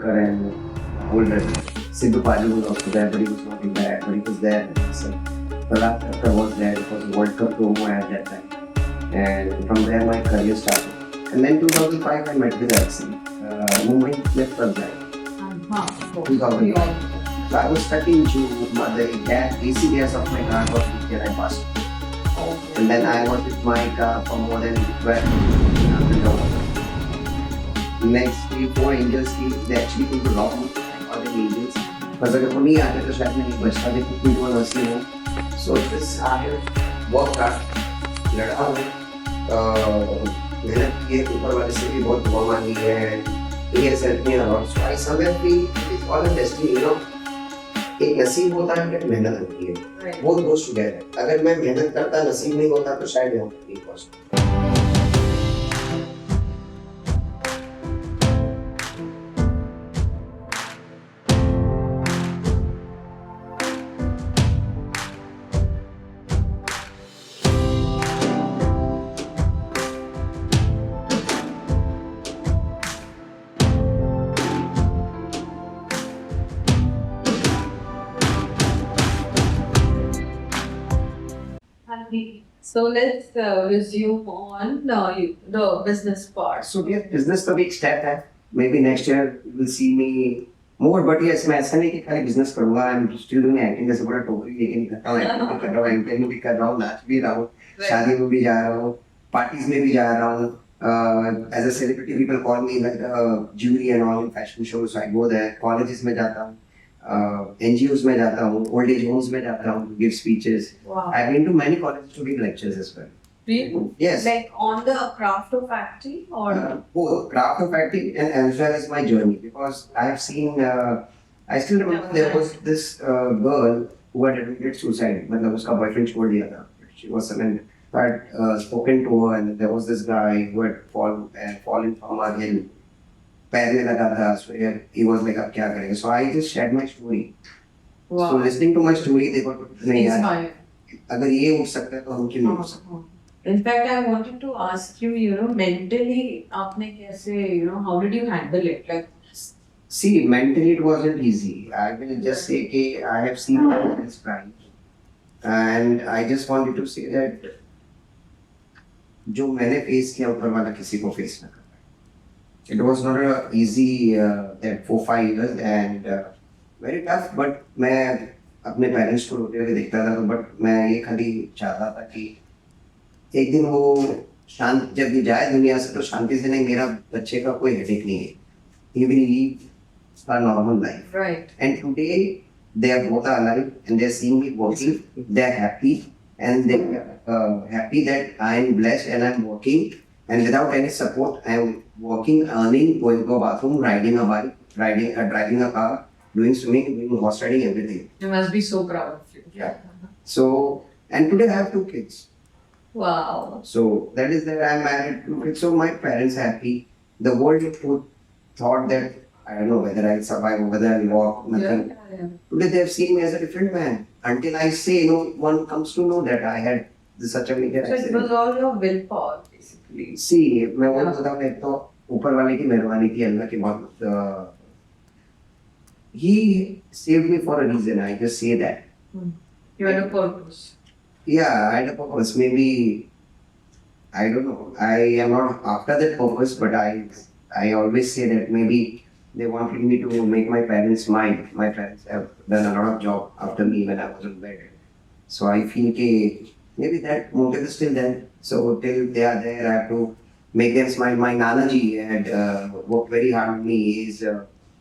Tendulkar and whole rest. Sidhu Paju was also there, but he was not in bad, but he was there. So Prahlad Thakkar was there. It was a World Cup promo at that time, and from there my career started. And then 2005 I met with Alison. Mumbai left for that. 2005. So I was stuck in June. The AC gas of my car was leaked and I passed. And then I was with my car for more than 12 hours. Next 3-4 angels they actually came to rob me. I call them angels. Because अगर वो नहीं आते तो शायद मैं नहीं बचता. They put me to a nursing home. So this I have worked hard. लड़ा हूँ. मेहनत की है. ऊपर वाले से भी बहुत दुआ मांगी है. He has helped me a lot. So I somewhere feel it is all a destiny, you know. एक नसीब होता है कि मेहनत होती है. वो goes together. अगर मैं मेहनत करता नसीब नहीं होता तो शायद मैं नहीं पहुंचता. So let's resume on the business part. So yes, business का भी एक step है. Maybe next year you will see me more. But yes, मैं ऐसा नहीं कि खाली business करूँगा. I'm still doing acting. जैसे पूरा टोकरी लेके नहीं करता हूँ. Acting भी कर रहा हूँ, MPN भी कर रहा हूँ, नाच भी रहा हूँ, शादी में भी जा रहा हूँ, parties में भी जा रहा हूँ. As a celebrity, people call me like jury and all in fashion shows. So I go there. Colleges में जाता हूँ. NGOs में जाता हूँ, old age homes में जाता हूँ, give speeches. Wow. I've been to many colleges to give lectures as well. Really? Yes. Like on the craft of acting or? Both craft of acting and as well as my journey, because I have seen. I still remember there was this girl who had admitted suicide. मतलब उसका boyfriend छोड़ दिया था. She was sudden. I had spoken to her, and there was this guy who had fallen from a hill. पैर में लगा था, so he was like अब क्या करेंगे? So I just shared my story. Wow. So listening to my story, they got नहीं यार, Inspired. अगर ये उठ सकता है तो हम क्यों नहीं उठ सकते? In fact, I wanted to ask you, mentally, आपने कैसे, how did you handle it? Like, See, mentally it wasn't easy. I will just say that I have seen my parents crying, and I just wanted to say that जो मैंने face किया ऊपर वाला किसी को face ना कर. It was not a easy that 4-5 years and very tough. But मैं अपने parents को रोते हुए देखता था, but मैं ये खाली चाहता था कि एक दिन वो शांत जब ये जाए दुनिया से तो शांति से नहीं, मेरा बच्चे का कोई headache नहीं है. He will live a normal life. right. And today they are both alive and they are seeing me working. They are happy and they are happy that I am blessed and I am working. And without any support, I am working, earning, going to a bathroom, riding a bike, driving a car, doing swimming, doing horse riding, everything. You must be so proud of you. Yeah. So, and today I have 2 kids. Wow. So that is that I am married, 2 kids. So my parents happy. The world would thought that I don't know whether I'll survive or whether I'll walk, nothing. Yeah. Today they have seen me as a different man. Until I say, no one comes to know that I had such a major So it accident. was all your willpower, basically. See, मैं वो बताता हूँ, एक तो ऊपर वाले की मेहरबानी थी, अल्लाह की बहुत. He saved me for a reason. I just say that. You had a purpose. Yeah, I had a purpose. Maybe I don't know. I am not after that purpose, but I always say that maybe they wanted me to make my parents smile. My parents have done a lot of job after me when I was in bed. So I feel that maybe that motive is still there. So till they are there, I have to make them smile. My Nana ji had worked very hard on me. He's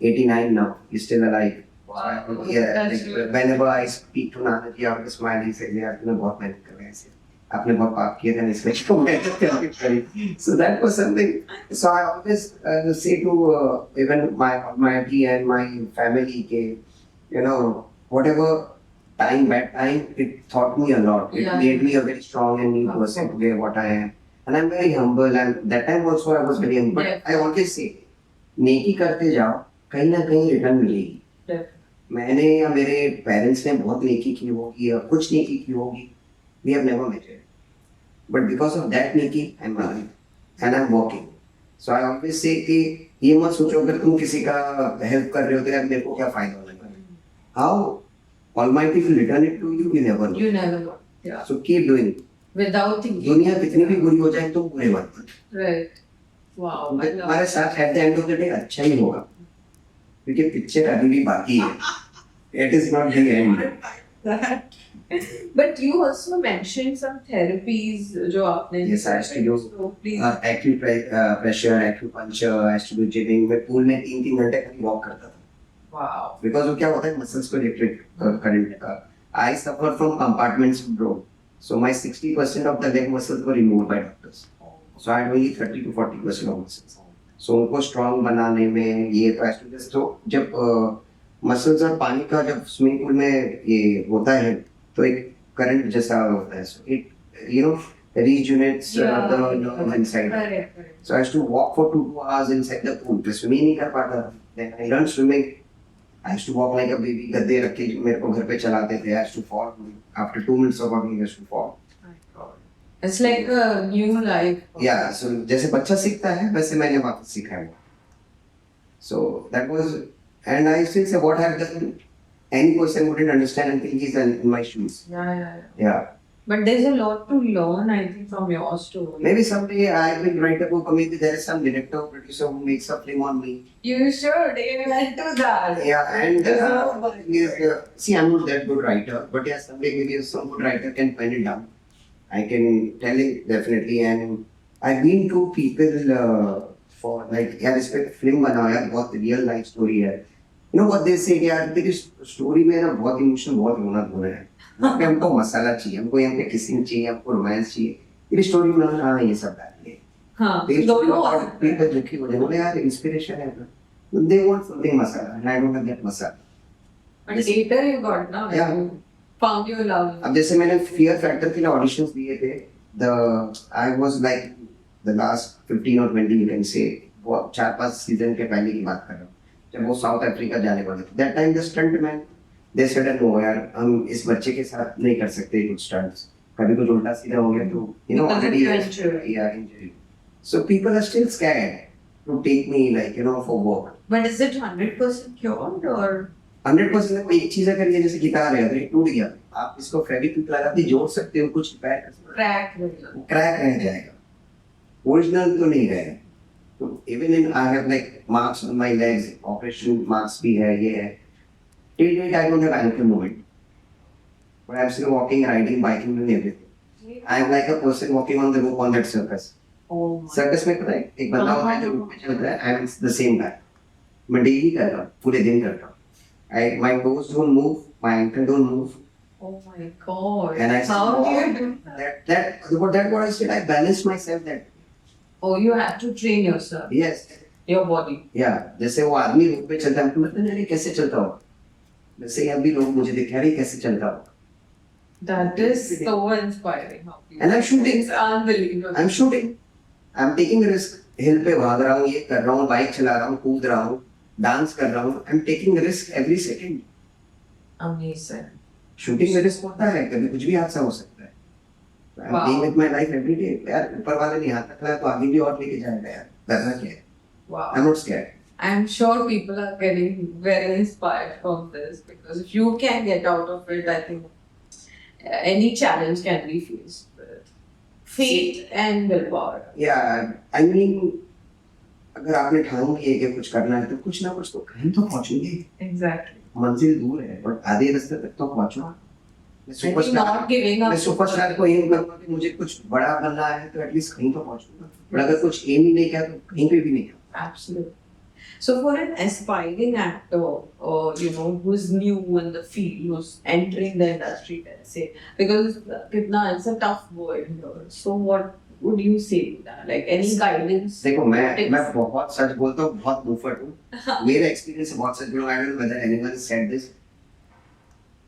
89 now. He's still alive. Wow. Yeah, That's like, good. whenever I speak to Nana ji, I always smile. He says, "Yeah, आपने बहुत मेहनत कर रहे हैं। आपने बहुत पाप किए थे, इसलिए तो मेहनत करनी पड़ी." So that was something. So I always say to even my Almighty and my family, whatever bad time, it taught me a lot. It Yeah. made me a very strong and new person today, what I am. And I'm very humble. And that time also I was very humble. Yeah. But I always say, नेकी करते जाओ, कहीं ना कहीं return मिलेगी. मैंने या मेरे पेरेंट्स ने बहुत नेकी की होगी या कुछ नेकी की होगी. We have never met it. But because of that नेकी, I'm alive and I'm working. So I always say कि ये मत सोचो अगर तुम किसी का हेल्प कर रहे हो तो यार मेरे को क्या फायदा होने वाला है. How Almighty will return it to you, you never know. You never know. Yeah. So keep doing. Without thinking. दुनिया कितनी भी बुरी हो जाए तुम बुरे मत बनो. Right. Wow. I love तुम्हारे साथ at the end of the day अच्छा ही होगा क्योंकि पिक्चर अभी भी बाकी है. It is not the end. that. But you also mentioned some therapies जो आपने Yes, I used to do So please. acupressure, acupuncture, I used to do gymming. मैं पूल में 3-3 घंटे खाली वॉक करता था. Wow. Because वो क्या होता है मसल्स को इलेक्ट्रिक करंट का. I suffer from compartment syndrome. So my 60% of the leg muscles were removed by doctors. So I had only 30 to 40% of muscles. So उनको स्ट्रॉन्ग बनाने में ये तो ऐसे जस्ट तो जब मसल्स और पानी का जब स्विमिंग पूल में ये होता है तो एक करंट जैसा होता है. So it rejuvenates the nerve inside. Correct. Correct. So I used to walk for 2 hours inside the pool. मैं स्विमिंग नहीं कर पाता था. Then I learned swimming. I used to walk like a baby. गद्दे रख के मेरे को घर पे चलाते थे. I used to fall. After 2 minutes of walking, I used to fall. It's like a new life. Yeah. So जैसे बच्चा सीखता है वैसे मैंने वापस सीखा है. So that was, and I still say what I've done. Any person wouldn't understand until he's in my shoes. Yeah. Yeah. But there's a lot to learn, I think, from your story. Maybe someday I will write a book, or maybe there is some director or producer who makes a film on me. You should even do that. Yeah, and So, see, I'm not that good writer, but yeah, someday maybe some good writer can pen it down. I can tell it definitely, and I've been to people for like, यार इस पे film बनाओ यार, बहुत real life story है. You know what they say यार, तेरी story में ना बहुत emotion, बहुत रोना धोना है. यहाँ पे हमको मसाला चाहिए, हमको यहाँ पे किसिंग चाहिए, हमको रोमांस चाहिए. तेरी स्टोरी में हाँ ये सब डालिए. हाँ, तेरी दोनों और people दुखी हो जाए, बोले यार इंस्पिरेशन है. They want something masala, and I don't have that masala. But later you got now. Yeah. You found your love. अब जैसे मैंने फियर फैक्टर के लिए ऑडिशंस दिए थे, I was like the last 15 और 20 यू कैन से, वो 4-5 season के पहले की बात कर रहा हूँ, जब वो साउथ अफ्रीका जाने वाले थे. That time the stuntman they said no यार, हम इस बच्चे के साथ नहीं कर सकते कुछ स्टंट्स, कभी कुछ उल्टा सीधा हो गया तो Because of already your injury. Injury. So people are still scared to take me like for work. But is it 100% cured or? 100% कोई एक चीज अगर ये जैसे गिटार है, अगर ये टूट गया, आप इसको फेविक्विक लगा के जोड़ सकते हो, कुछ रिपेयर कर सकते Crack. हो, क्रैक रह जाएगा, ओरिजिनल तो नहीं रहेगा. तो even in I have like marks on my legs, operation marks भी है, ये है. Till date I don't have ankle movement, but I am still walking, riding, biking and everything. I am like a person walking on the rope on that circus. Oh my. Circus में पता है एक बंदा होता है जो रोप पे चलता है, I am the same guy. मैं डेली कर रहा हूँ, पूरे दिन करता हूँ. My toes don't move, my ankle don't move, Oh my God. and I How do you do that what I said, I balanced myself that. Oh, you have to train yourself, Yes, your body. yeah. जैसे वो आदमी road पे चलता है, मतलब नहीं कैसे चलता हो, वैसे अभी लोग मुझे दिख रहे कैसे चलता हो. That is so inspiring. How you And I'm shooting. It's unbelievable. I'm shooting, I'm taking risk. हिल पे भाग रहा हूँ, ये कर रहा हूँ, बाइक चला रहा हूँ, कूद रहा हूँ, डांस कर रहा हूँ. I'm taking risk every second. Amazing. Shooting में रिस्क होता है, कभी कुछ भी हादसा हो सकता है. I'm Wow. being with my life every day. यार ऊपर वाले ने हाथ रखा है तो आगे भी और लेके जाएगा यार. करना क्या है? Wow. I'm not scared. I'm sure people are getting very inspired from this because if you can get out of it, I think any challenge can be faced with faith and willpower. Yeah, I mean, अगर आपने ठान लिया कि कुछ करना है तो कुछ ना कुछ तो कहीं तो पहुंचेंगे. Exactly. मंजिल दूर है बट आधे रास्ते तक तो पहुंचो. मैं I think not giving up. मैं सुपरस्टार को एम करूंगा कि मुझे कुछ बड़ा बनना है तो एटलीस्ट कहीं तो पहुंचूंगा. पर अगर कुछ एम ही नहीं किया तो कहीं पे भी नहीं. Absolutely. So for an aspiring actor, or who's new in the field, who's entering the industry, let's say, because it's a tough world here. So what would you say to that? Like any guidance? देखो मैं tips? बहुत सच बोलता हूँ, बहुत मुफट हूँ. मेरा experience बहुत सच बोलूँ. I don't know whether anyone said this.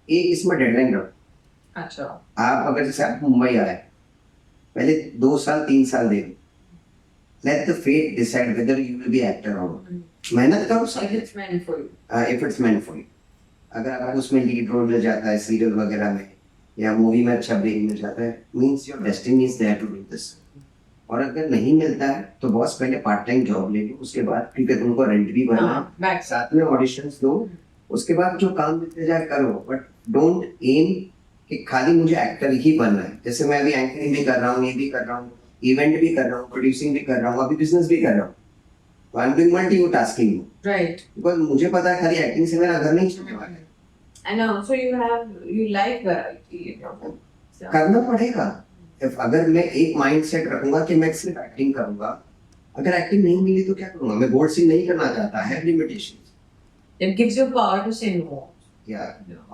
एक इसमें डेडलाइन रखो. अच्छा. आप अगर जैसे आप मुंबई आए, पहले 2 साल 3 साल दे दो. Let the fate decide whether you will be actor or not. मेहनत करो If सब. it's meant for you. If it's meant for you. अगर आपको उसमें लीड रोल मिल जाता है सीरियल वगैरह में या मूवी में अच्छा ब्रेक मिल जाता है, means your destiny is there to do this. और अगर नहीं मिलता है तो बॉस पहले पार्ट टाइम जॉब ले लो, उसके बाद क्योंकि तुमको रेंट भी भरना है, हाँ, back. साथ में ऑडिशंस दो, उसके बाद जो काम मिलते जाए करो, बट डोंट एम कि खाली मुझे एक्टर ही बनना है। जैसे मैं अभी एंकरिंग भी कर रहा हूँ, ये भी कर रहा हूँ, इवेंट भी कर रहा हूँ, प्रोड्यूसिंग भी कर रहा हूँ, अभी बिजनेस भी कर रहा हूँ, तो I am doing multitasking, Right. Because मुझे पता है खाली एक्टिंग से मेरा घर नहीं चलने वाला है। And also you like variety in your home. So, करना पड़ेगा। अगर मैं एक माइंड सेट रखूंगा कि मैं सिर्फ एक्टिंग करूंगा, अगर एक्टिंग नहीं मिली तो क्या करूंगा? मैं गोल्ड सीन नहीं करना चाहता है, limitation it gives you power to say no. या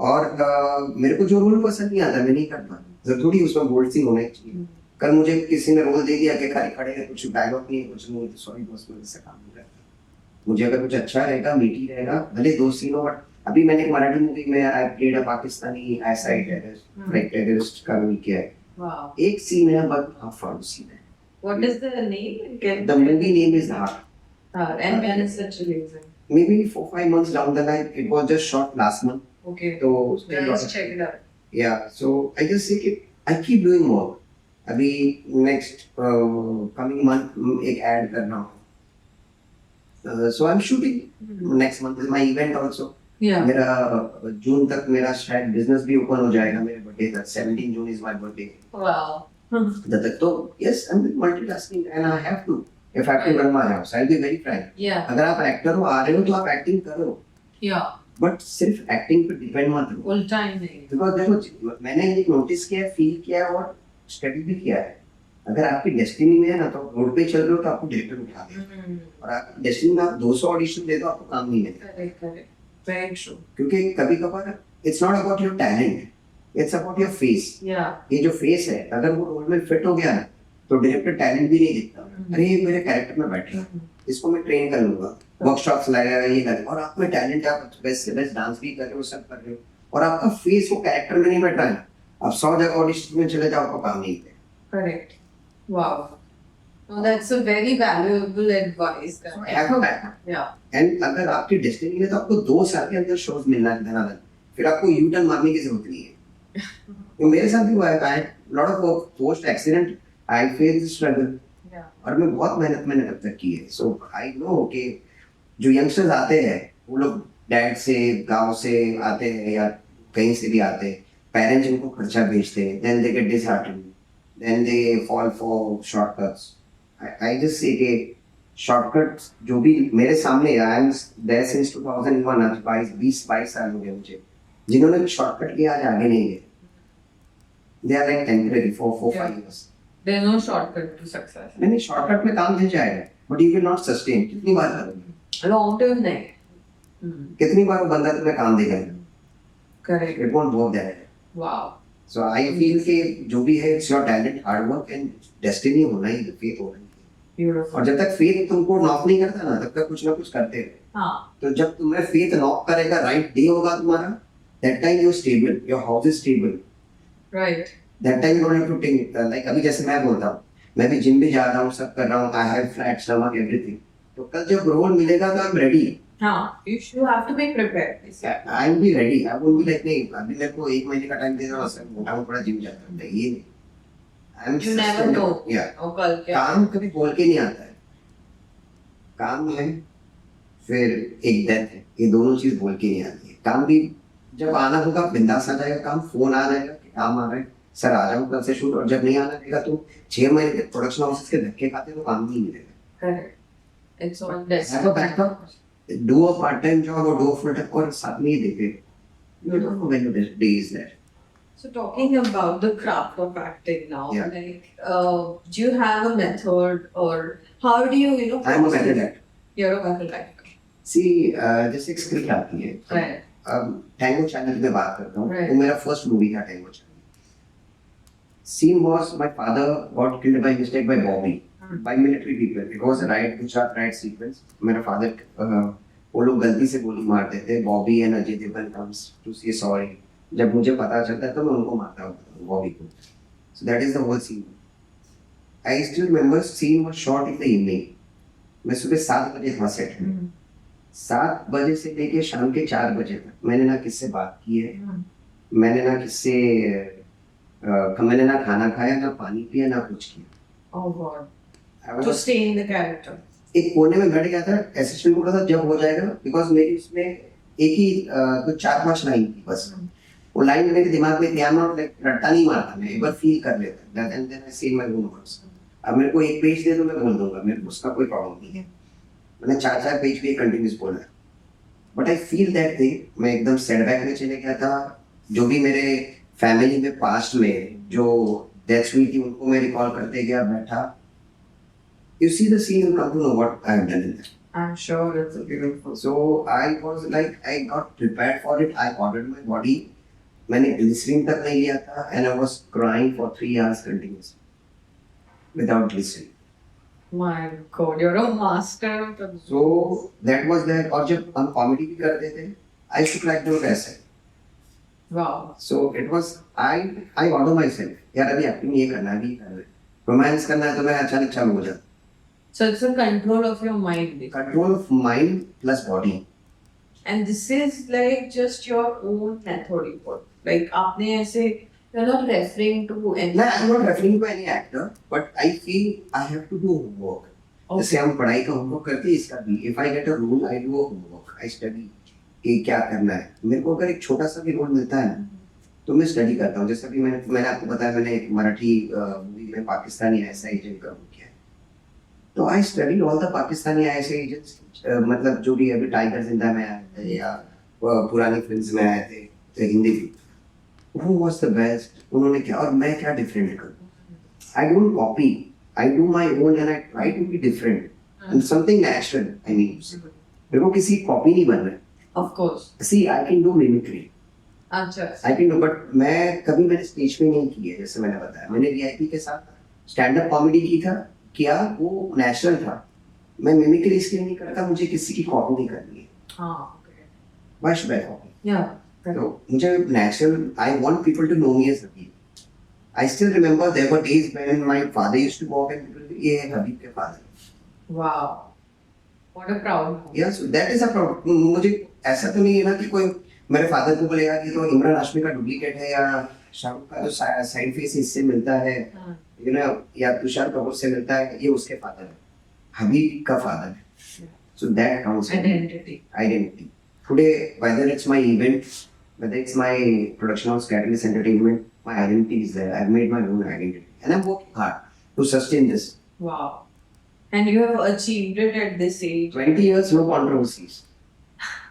और मेरे को जो रोल पसंद नहीं आता मैं नहीं करता, जरूरी उसमें गोल्ड सीन होना चाहिए। कल मुझे किसी ने रोल दे दिया कि खाली खड़े हैं, कुछ डायलॉग नहीं है, कुछ नहीं, तो सॉरी बॉस, मैं इससे काम नहीं करता। मुझे अगर कुछ अच्छा रहेगा, मीठी रहेगा, भले दो सीन हो, बट अभी मैंने एक मराठी मूवी में आई प्लेड अ पाकिस्तानी ऐसा टेररिस्ट, लाइक टेररिस्ट का रोल किया है। Wow. एक सीन है बट हाफ फाउंड सीन है। What is the name? The movie name is Dhar. And when is it releasing? Maybe 4-5 months down the line. It was just shot last month. Okay. So Let's check it out. yeah. So I just say कि I keep doing more. अभी next coming month एक ad करना हो. So I'm shooting. Next month is my event also. Yeah. मेरा जून तक मेरा शायद business भी ओपन हो जाएगा मेरे बर्थडे तक। 17 जून is my birthday. Wow. जब तक तो yes, I'm multitasking and I have to. If I have to run my house, I'll be very frank. Yeah. अगर आप एक्टर हो, आ रहे हो तो आप एक्टिंग करो, Yeah. बट सिर्फ एक्टिंग पे डिपेंड मत रहो। Full time नहीं. बिकॉज देखो मैंने ये नोटिस किया है, फील किया है और स्टडी भी किया है, अगर आपकी डेस्टिनी में है ना तो रोड पे चल रहे हो तो आपको डायरेक्टर उठा दे, और आप डेस्टिनी में आप 200 ऑडिशन दे दो आपको काम नहीं मिलेगा। Correct, correct. Very true. क्योंकि कभी कभार it's not about your talent, it's about your face. Yeah. ये जो फेस है अगर वो रोल में फिट हो गया ना तो डायरेक्टर टैलेंट भी नहीं दिखता, अरे ये मेरे कैरेक्टर में बैठे, इसको मैं ट्रेन कर लूंगा, वर्कशॉप्स लगाएगा, ये करेगा, और आप में टैलेंट है, आप बेस्ट से बेस्ट डांस भी कर रहे हो, सब कर रहे हो, और आपका फेस वो कैरेक्टर में नहीं बैठ रहा है, आप 100 जगह ऑडिशन में चले जाओ आपको काम नहीं है। Correct. Wow. No, that's a very valuable advice. So I have a backup. Yeah. And अगर आपकी डेस्टिनी है तो आपको 2 साल के अंदर शोज मिलना है धनाधन, फिर आपको यू टर्न मारने की जरूरत नहीं है। तो मेरे साथ भी हुआ है, I lot of post accident I face struggle, Yeah. और मैं बहुत मेहनत मैंने अब तक की है। सो आई नो कि जो यंगस्टर्स आते हैं वो लोग डैड से, गांव से आते हैं या कहीं से भी आते हैं, पेरेंट्स उनको खर्चा भेजते हैं, then they get disheartened, then they fall for shortcuts. I just say कि शॉर्टकट्स जो भी मेरे सामने, आई एम देयर सिंस 2001, आज 22 साल हो गए मुझे, जिन्होंने भी शॉर्टकट लिया आज आगे नहीं गए, they are like temporary for 4-5 years। There's no shortcut to success. नहीं शॉर्टकट में काम मिल जाएगा but you will not sustain. कितनी बार करोगे, Long term नहीं. कितनी बार वो बंदा तुम्हें काम देगा, Correct. It won't work that. Wow. So I feel कि जो भी है it's your talent, hard work and destiny होना ही, फेथ होना ही। Beautiful. और जब तक फेथ तुमको नॉक नहीं करता ना तब तक कुछ ना कुछ करते रहे। हाँ. तो जब तुम्हें फेथ नॉक करेगा, राइट डे होगा तुम्हारा, that time you stable, your house is stable, Right. That time you don't have to think. Like अभी जैसे मैं बोलता हूँ, मैं भी जिम भी जा रहा हूँ, सब कर रहा हूँ, I have flat stomach everything, तो कल जब रोल मिलेगा तो आई एम रेडी, हाँ. You have to be prepared. I am be ready. I won't be like नहीं अभी मेरे को 1 महीने का टाइम दे दो सर, मोटा मोटा जिम जाता हूँ, ये नहीं। I am You never know. या और कल क्या? काम कभी बोल के नहीं आता है, काम है फिर एक डेथ है, ये दोनों चीज बोल के नहीं आती है। काम भी जब आना होगा बिंदास आ जाएगा काम, फोन आ जाएगा कि काम आ रहा है, सर आ जाओ कल से शूट, और जब नहीं आना रहेगा तो 6 महीने के प्रोडक्शन हाउसेस के धक्के खाते तो काम नहीं मिलेगा। Correct. It's all Have a destiny. backup, do a part time job or do a full time, और साथ में ही देखे, you don't know when your day is there। So talking about the craft of acting now, Yeah. like, do you have a method or how do you, I am a method actor। You're a method actor. See, जैसे एक script आती है, Right. अब tango channel में बात करता हूँ, Right. वो मेरा फर्स्ट मूवी था tango channel. Scene was my father got killed by mistake by Bobby, by military people. It was a riot, Gujarat riot sequence. मेरा father वो लोग गलती से गोली मारते थे, Bobby and Ajay Devgn comes to say sorry। जब मुझे पता चलता है तो मैं उनको मारता हूँ, बॉबी को। So that is the whole scene। I still remember scene was shot in the evening। मैं सुबह 7 बजे था सेट में, 7 बजे से लेके शाम के 4 बजे तक मैंने ना किससे बात की है, मैंने ना किससे मैंने ना खाना खाया, ना पानी पिया, ना कुछ किया। Oh God. I To was stay in the character. एक कोने में बैठ गया था, असिस्टेंट को पता था जब हो जाएगा, बिकॉज मेरी उसमें एक ही कुछ 4-5 लाइन थी बस। वो लाइन मेरे दिमाग में थी, आई एम नॉट लाइक रट्टा नहीं मारता, मैं एक बार फील कर लेता एंड देन आई से माय ओन वर्ड्स। अब मेरे को एक पेज दे दो मैं बोल दूंगा, मेरे को उसका कोई प्रॉब्लम नहीं है। मैंने 4-4 पेज भी कंटिन्यूस बोला है, but I feel that thing. मैं एकदम सेटबैक में चले गया था। जो भी मेरे फैमिली में पास्ट में जो डेथ्स हुई थी उनको मैं रिकॉल करते गया, बैठा। You see the scene, you come to know what I have done in that. I'm sure it's beautiful. So I was like, I got prepared for it. I ordered my body. मैंने glycerin तक नहीं लिया था, and I was crying for 3 hours continuously without glycerin. My God, you're a master of the. So that was that. और जब हम comedy भी करते थे, I used to crack jokes ऐसे. Wow. So it was I order myself. यार अभी acting ये करना है, अभी ये करना है, रोमांस करना है तो मैं अचानक चालू हो जाता। So it's a control of your mind. Control of mind plus body. And this is like just your own method. Like आपने ऐसे you're not referring to any. No, I'm not referring to any actor, but I feel I have to do homework. Okay. जैसे हम पढ़ाई का homework करते हैं, इसका भी if I get a role, I do a homework. I study कि क्या करना है। मेरे को अगर एक छोटा सा भी रोल मिलता है ना, तो मैं स्टडी करता हूँ। जैसे अभी मैंने आपको बताया, मैंने एक मराठी मूवी में पाकिस्तानी ऐसा एजेंट का रोल किया है। तो I study all the Pakistani ऐसे एजेंट्स, मतलब जो भी अभी टाइगर जिंदा में आए थे या पुरानी फिल्म्स में आए थे, तो हिंदी भी, who was the best, उन्होंने क्या और मैं क्या डिफरेंट करूँ। I don't copy, I do my own and I try to be different and something natural. I mean, मेरे को किसी कॉपी नहीं बनना है। Of course. See, I can do mimicry. अच्छा. I can do, but मैंने stage पे नहीं की है। जैसे मैंने बताया, मैंने वीआईपी के साथ स्टैंड अप कॉमेडी किया, वो नेचुरल था। मैं मिमिक्री इसलिए नहीं करता, मुझे किसी की कॉपी नहीं करनी है। हाँ. Okay. Why should I copy? Yeah. तो मुझे natural, I want people to know me as Habib. I still remember there were days when my father used to walk and people would say, ये है हबीब के father. Wow. What a proud moment. Yeah, so that is a problem. मुझे ऐसा तो नहीं है ना कि कोई मेरे फादर को बोलेगा कि तो इमरान हाशमी का डुप्लीकेट है या शाहरुख का जो साइड फेस इससे मिलता है, यू नो, या तुषार कपूर से मिलता है, ये उसके फादर है, हबीब का फादर है। So that counts. Identity. Today, whether it's my event, whether it's my production house, Catalyst Entertainment, my identity is there. I've made my own identity, and I'm working hard to sustain this. Wow. And you have achieved it at this age. 20 years, no controversies.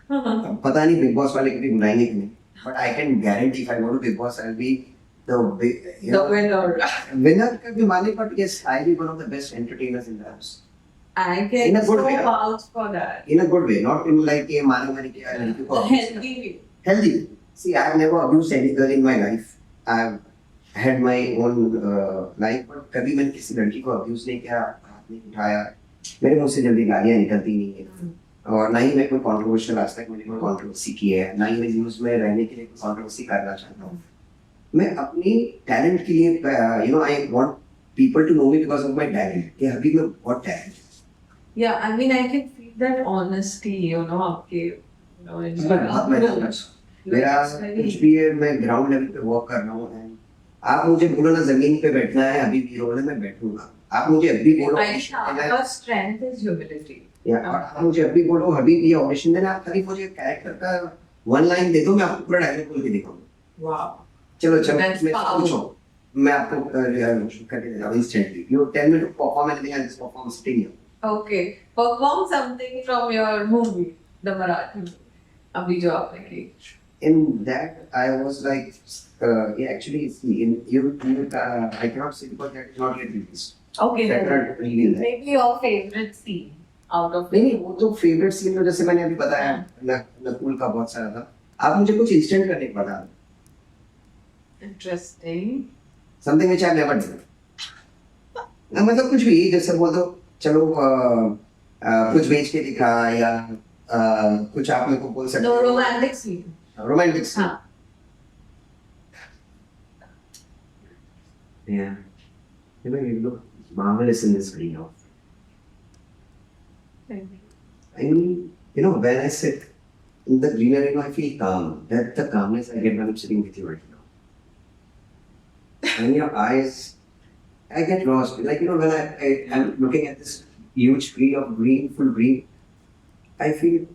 अब पता नहीं big boss वाले कभी बुलाएंगे कि नहीं, but I can guarantee if I go to Big Boss, I'll be the winner. Winner का भी माने, but yes, I'll be one of the best entertainers in the house. I In can a good so way. vouch for that. In a good way, not in like a मारे किया लड़की को Healthy way. healthy. See, I've never abused any girl in my life. I've had my own life, but कभी मैंने किसी लड़की को abuse नहीं किया, हाथ नहीं उठाया, मेरे मुंह से जल्दी गालियाँ निकलती नहीं है, और ना ही मैं कोई कंट्रोवर्शियल आज तक मैंने कोई कंट्रोवर्सी की है, ना ही मैं न्यूज़ में रहने के लिए कोई कंट्रोवर्सी करना चाहता हूँ। मैं अपनी टैलेंट के लिए, you know, I want people to know me because of my talent, कि अभी मैं बहुत टैलेंट है। Yeah, I mean, I can feel that honesty, you know, आपके, you know, in मैं बहुत मेहनत करता हूँ। मेरा कुछ भी है, मैं ग्राउंड लेवल पे वर्क कर रहा हूँ, and आप मुझे बोलो ना जमीन पे बैठना है, अभी भी रोल है, मैं बैठूंगा। आप मुझे अभी बोलो, I think our strength is humility. या आप मुझे अभी बोलो अभी ये ऑडिशन देना, आप खाली मुझे कैरेक्टर का 1 लाइन दे दो, मैं आपको पूरा डायलॉग बोल के दिखाऊंगा। Wow. चलो That's मैं powerful. पूछो, मैं आपको करके देता हूँ instantly. You tell me to perform anything, I just perform sitting here. Okay. Perform something from your movie, the Marathi movie. अभी जो आपने की. In that, I was like, yeah, actually, I cannot say because that is not yet released. Okay. That cannot reveal that. Maybe your favorite scene out of नहीं, वो तो favourite scene तो जैसे मैंने अभी बताया, नकुल का बहुत सारा था। आप मुझे कुछ इंस्टेंट करने को बता दो। Interesting. Something which I've never done. ना मतलब कुछ भी, जैसे बोल दो, चलो कुछ बेच के दिखा, या कुछ आप मेरे को बोल सकते No हो। romantic scene. Romantic scene. हाँ. Yeah. You know, you look marvelous in this green outfit. I mean, you know, when I sit in the greenery, I feel calm. That's the calmness I get when I'm sitting with you right now. And your eyes, I get lost. Like, you know, when I'm looking at this huge tree of green, full green, I feel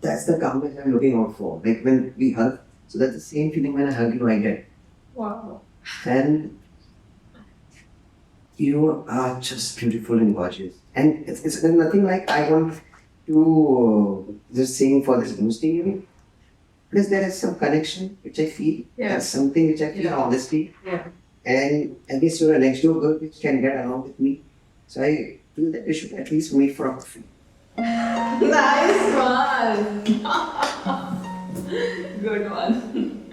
that's the calmness I'm looking out for. Like when we hug, so that's the same feeling when I hug you, I get. Wow. And you are just beautiful and gorgeous. And it's there's nothing like I want to just sing for this boosting you. Plus, there is some connection which I feel. Yeah. That's something which I feel Yeah. honestly. Yeah. And I guess you're a next door girl which can get along with me. So I feel that we should at least meet for a coffee. Nice one. Good one.